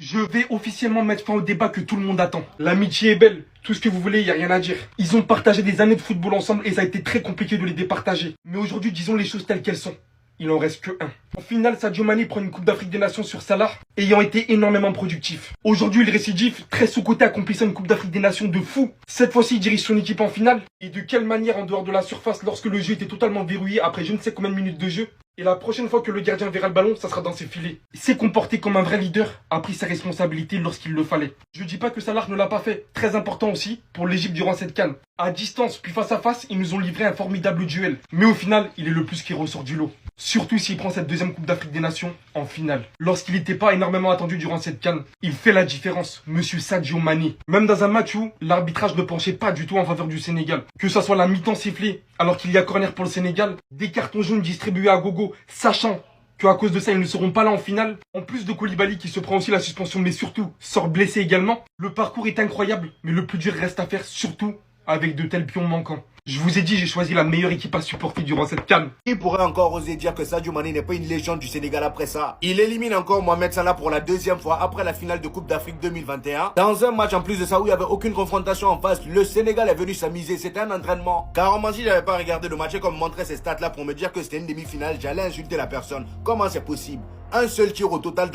Je vais officiellement mettre fin au débat que tout le monde attend. L'amitié est belle, tout ce que vous voulez, il n'y a rien à dire. Ils ont partagé des années de football ensemble et ça a été très compliqué de les départager. Mais aujourd'hui, disons les choses telles qu'elles sont. Il en reste que un. Au final, Sadio Mané prend une Coupe d'Afrique des Nations sur Salah, ayant été énormément productif. Aujourd'hui, il récidive, très sous-coté, accomplissant une Coupe d'Afrique des Nations de fou. Cette fois-ci, il dirige son équipe en finale. Et de quelle manière en dehors de la surface lorsque le jeu était totalement verrouillé après je ne sais combien de minutes de jeu. Et la prochaine fois que le gardien verra le ballon, ça sera dans ses filets. Il s'est comporté comme un vrai leader, a pris sa responsabilité lorsqu'il le fallait. Je dis pas que Salah ne l'a pas fait, très important aussi pour l'Égypte durant cette CAN. À distance puis face à face, ils nous ont livré un formidable duel. Mais au final, il est le plus qui ressort du lot. Surtout s'il prend cette deuxième Coupe d'Afrique des Nations en finale. Lorsqu'il n'était pas énormément attendu durant cette CAN, il fait la différence, monsieur Sadio Mané. Même dans un match où l'arbitrage ne penchait pas du tout en faveur du Sénégal. Que ce soit la mi-temps sifflée, alors qu'il y a corner pour le Sénégal, des cartons jaunes distribués à gogo, sachant qu'à cause de ça, ils ne seront pas là en finale. En plus de Koulibaly qui se prend aussi la suspension, mais surtout sort blessé également. Le parcours est incroyable, mais le plus dur reste à faire, surtout avec de tels pions manquants. Je vous ai dit, j'ai choisi la meilleure équipe à supporter durant cette CAN. Qui pourrait encore oser dire que Sadio Mané n'est pas une légende du Sénégal après ça? Il élimine encore Mohamed Salah pour la deuxième fois après la finale de Coupe d'Afrique 2021. Dans un match en plus de ça où il n'y avait aucune confrontation en face, le Sénégal est venu s'amuser, c'était un entraînement. Car si j'avais pas regardé le match et qu'on me montrait ces stats là pour me dire que c'était une demi-finale, j'allais insulter la personne. Comment c'est possible? Un seul tir au total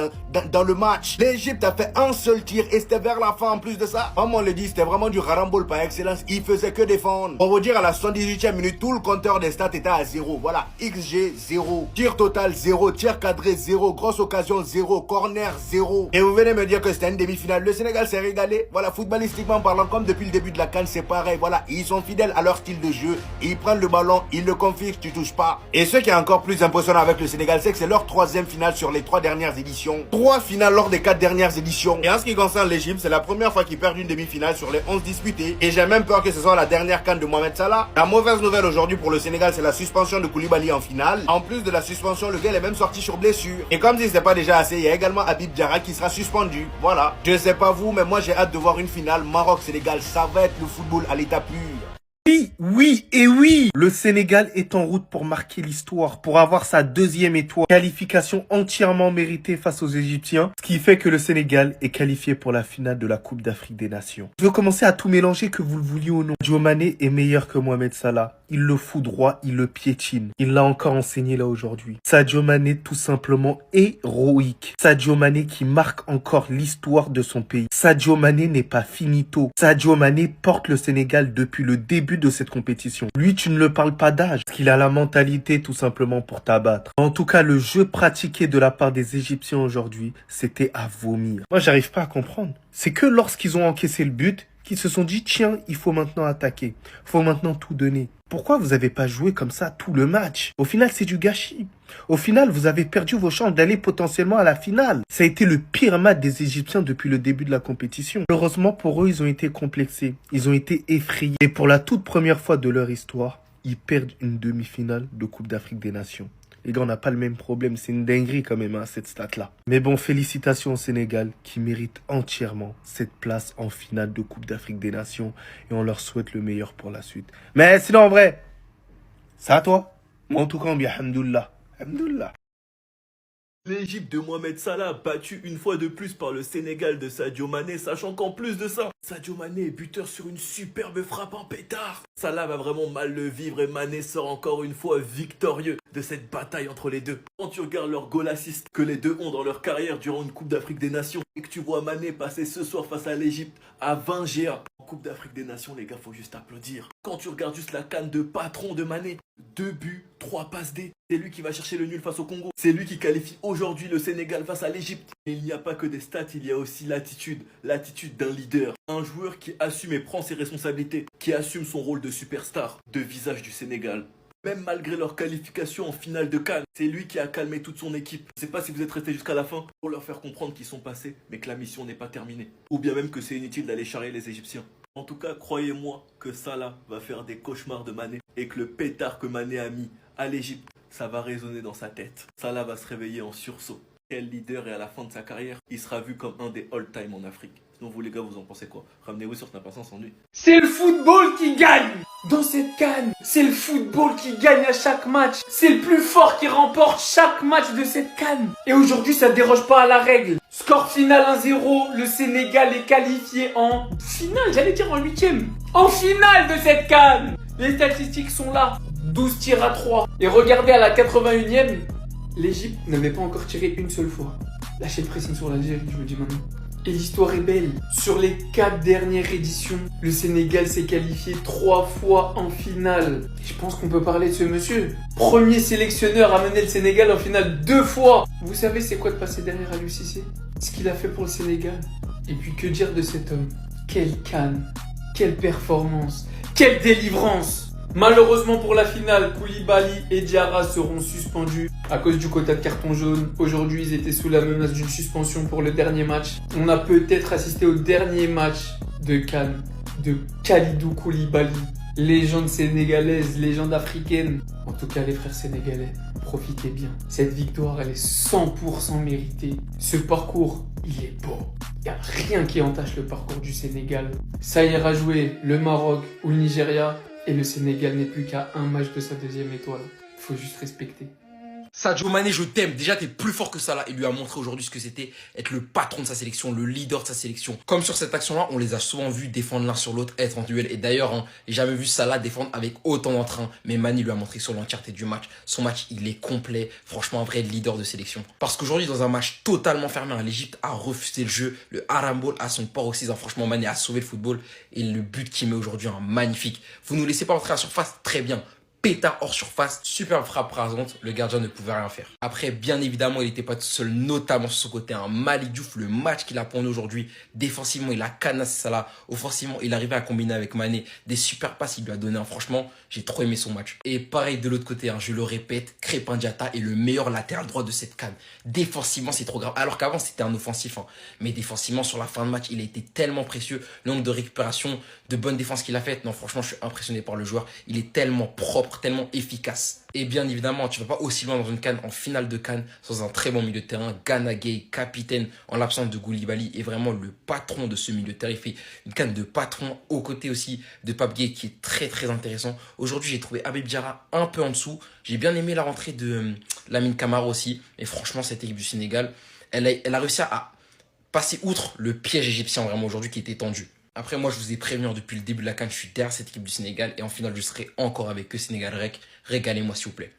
dans le match. L'Égypte a fait un seul tir et c'était vers la fin en plus de ça. Comme on le dit, c'était vraiment du rarambol par excellence. Il faisait que défendre. Pour vous dire, à la 78e minute, tout le compteur des stats était à 0. Voilà, XG 0. Tir total 0. Tir cadré 0. Grosse occasion 0. Corner 0. Et vous venez me dire que c'était une demi-finale. Le Sénégal s'est régalé. Voilà, footballistiquement parlant, comme depuis le début de la CAN, c'est pareil. Voilà, ils sont fidèles à leur style de jeu. Ils prennent le ballon, ils le confient, tu touches pas. Et ce qui est encore plus impressionnant avec le Sénégal, c'est que c'est leur troisième finale sur les 3 dernières éditions. 3 finales lors des 4 dernières éditions. Et en ce qui concerne l'Égypte, c'est la première fois qu'ils perdent une demi-finale sur les 11 disputées. Et j'ai même peur que ce soit la dernière CAN de Mohamed Salah. La mauvaise nouvelle aujourd'hui pour le Sénégal, c'est la suspension de Koulibaly en finale. En plus de la suspension, le gars est même sorti sur blessure. Et comme si c'était pas déjà assez, il y a également Habib Diarra qui sera suspendu. Voilà. Je sais pas vous, mais moi j'ai hâte de voir une finale Maroc-Sénégal. Ça va être le football à l'état pur. Oui, oui et oui. Le Sénégal est en route pour marquer l'histoire, pour avoir sa deuxième étoile. Qualification entièrement méritée face aux Égyptiens, ce qui fait que le Sénégal est qualifié pour la finale de la Coupe d'Afrique des Nations. Je veux commencer à tout mélanger, que vous le vouliez ou non. Sadio Mané est meilleur que Mohamed Salah. Il le fout droit, il le piétine. Il l'a encore enseigné là aujourd'hui. Sadio Mané tout simplement héroïque. Sadio Mané qui marque encore l'histoire de son pays. Sadio Mané n'est pas finito. Sadio Mané porte le Sénégal depuis le début de cette compétition. Lui, tu ne le parles pas d'âge, parce qu'il a la mentalité tout simplement pour t'abattre. En tout cas, le jeu pratiqué de la part des Égyptiens aujourd'hui, c'était à vomir. Moi, j'arrive pas à comprendre. C'est que lorsqu'ils ont encaissé le but, qu'ils se sont dit, tiens, il faut maintenant attaquer. Il faut maintenant tout donner. Pourquoi vous n'avez pas joué comme ça tout le match? Au final, c'est du gâchis. Au final, vous avez perdu vos chances d'aller potentiellement à la finale. Ça a été le pire match des Égyptiens depuis le début de la compétition. Heureusement pour eux, ils ont été complexés. Ils ont été effrayés. Et pour la toute première fois de leur histoire, ils perdent une demi-finale de Coupe d'Afrique des Nations. Les gars, on n'a pas le même problème. C'est une dinguerie quand même, hein, cette stat-là. Mais bon, félicitations au Sénégal qui mérite entièrement cette place en finale de Coupe d'Afrique des Nations. Et on leur souhaite le meilleur pour la suite. Mais sinon, en vrai, c'est à toi. Moi, en tout cas, on dit alhamdoulilah. Alhamdoulilah. L'Égypte de Mohamed Salah battue une fois de plus par le Sénégal de Sadio Mané, sachant qu'en plus de ça, Sadio Mané est buteur sur une superbe frappe en pétard. Salah va vraiment mal le vivre et Mané sort encore une fois victorieux de cette bataille entre les deux. Quand tu regardes leur goal assist que les deux ont dans leur carrière durant une Coupe d'Afrique des Nations et que tu vois Mané passer ce soir face à l'Égypte à 20 GA en Coupe d'Afrique des Nations, les gars, faut juste applaudir. Quand tu regardes juste la CAN de patron de Mané, 2 buts, 3 passes D. C'est lui qui va chercher le nul face au Congo. C'est lui qui qualifie aujourd'hui le Sénégal face à l'Égypte. Et il n'y a pas que des stats, il y a aussi l'attitude d'un leader. Un joueur qui assume et prend ses responsabilités, qui assume son rôle de superstar, de visage du Sénégal. Même malgré leur qualification en finale de CAN, c'est lui qui a calmé toute son équipe. Je ne sais pas si vous êtes restés jusqu'à la fin pour leur faire comprendre qu'ils sont passés, mais que la mission n'est pas terminée. Ou bien même que c'est inutile d'aller charrier les Égyptiens. En tout cas, croyez-moi que Salah va faire des cauchemars de Mané et que le pétard que Mané a mis à l'Égypte, ça va résonner dans sa tête. Salah va se réveiller en sursaut. Quel leader, et à la fin de sa carrière, il sera vu comme un des all-time en Afrique. Sinon vous les gars, vous en pensez quoi? Ramenez-vous sur Snap sans s'ennuie. C'est le football qui gagne dans cette CAN. C'est le football qui gagne à chaque match. C'est le plus fort qui remporte chaque match de cette CAN. Et aujourd'hui, ça ne déroge pas à la règle. Score final 1-0, le Sénégal est qualifié en finale, j'allais dire en huitième. En finale de cette CAN. Les statistiques sont là, 12 tirs à 3. Et regardez à la 81e, l'Égypte n'avait pas encore tiré une seule fois. Lâchez le pressing sur l'Algérie, je vous le dis maintenant. Et l'histoire est belle. Sur les 4 dernières éditions, le Sénégal s'est qualifié 3 fois en finale. Et je pense qu'on peut parler de ce monsieur. Premier sélectionneur à mener le Sénégal en finale 2 fois. Vous savez c'est quoi de passer derrière Aliou Cissé? Ce qu'il a fait pour le Sénégal. Et puis que dire de cet homme? Quelle canne, quelle performance, quelle délivrance. Malheureusement pour la finale, Koulibaly et Diarra seront suspendus à cause du quota de carton jaune. Aujourd'hui, ils étaient sous la menace d'une suspension pour le dernier match. On a peut-être assisté au dernier match de CAN de Kalidou Koulibaly. Légende sénégalaise, légende africaine. En tout cas, les frères sénégalais, profitez bien. Cette victoire, elle est 100% méritée. Ce parcours, il est beau. Il n'y a rien qui entache le parcours du Sénégal. Ça ira jouer le Maroc ou le Nigeria. Et le Sénégal n'est plus qu'à un match de sa deuxième étoile. Faut juste respecter. Sadio Mané, je t'aime. Déjà, t'es plus fort que Salah. Il lui a montré aujourd'hui ce que c'était être le patron de sa sélection, le leader de sa sélection. Comme sur cette action-là, on les a souvent vus défendre l'un sur l'autre, être en duel. Et d'ailleurs, j'ai jamais vu Salah défendre avec autant d'entrain. Mais Mané lui a montré sur l'entièreté du match. Son match, il est complet. Franchement, un vrai leader de sélection. Parce qu'aujourd'hui, dans un match totalement fermé, l'Égypte a refusé le jeu. Le Harambol a son paroxysme. Franchement, Mané a sauvé le football. Et le but qu'il met aujourd'hui, magnifique. Vous nous laissez pas entrer à la surface, très bien. Pétard hors surface, superbe frappe rasante, le gardien ne pouvait rien faire. Après, bien évidemment, il n'était pas tout seul, notamment sur son côté, Malick Diouf, le match qu'il a pondu aujourd'hui, défensivement, il a canassé Salah, offensivement, il arrivait à combiner avec Mané, des super passes, il lui a donné, franchement, j'ai trop aimé son match. Et pareil de l'autre côté, je le répète, Crépin Diatta est le meilleur latéral droit de cette CAN. Défensivement, c'est trop grave, alors qu'avant, c'était un offensif, mais défensivement, sur la fin de match, il a été tellement précieux, le nombre de récupérations, de bonnes défenses qu'il a faites, non, franchement, je suis impressionné par le joueur, il est tellement propre, tellement efficace. Et bien évidemment, tu vas pas aussi loin dans une CAN, en finale de CAN, sans un très bon milieu de terrain. Gana Gueye, capitaine, en l'absence de Koulibaly, est vraiment le patron de ce milieu de terrain. Il fait une CAN de patron, aux côtés aussi de Pape Gueye, qui est très très intéressant. Aujourd'hui, j'ai trouvé Habib Diarra un peu en dessous. J'ai bien aimé la rentrée de Lamine Camara aussi. Et franchement, cette équipe du Sénégal, elle a réussi à passer outre le piège égyptien vraiment aujourd'hui qui était tendu. Après, moi, je vous ai prévenu depuis le début de la CAN, je suis derrière cette équipe du Sénégal et en finale, je serai encore avec eux, Sénégal Rec. Régalez-moi, s'il vous plaît.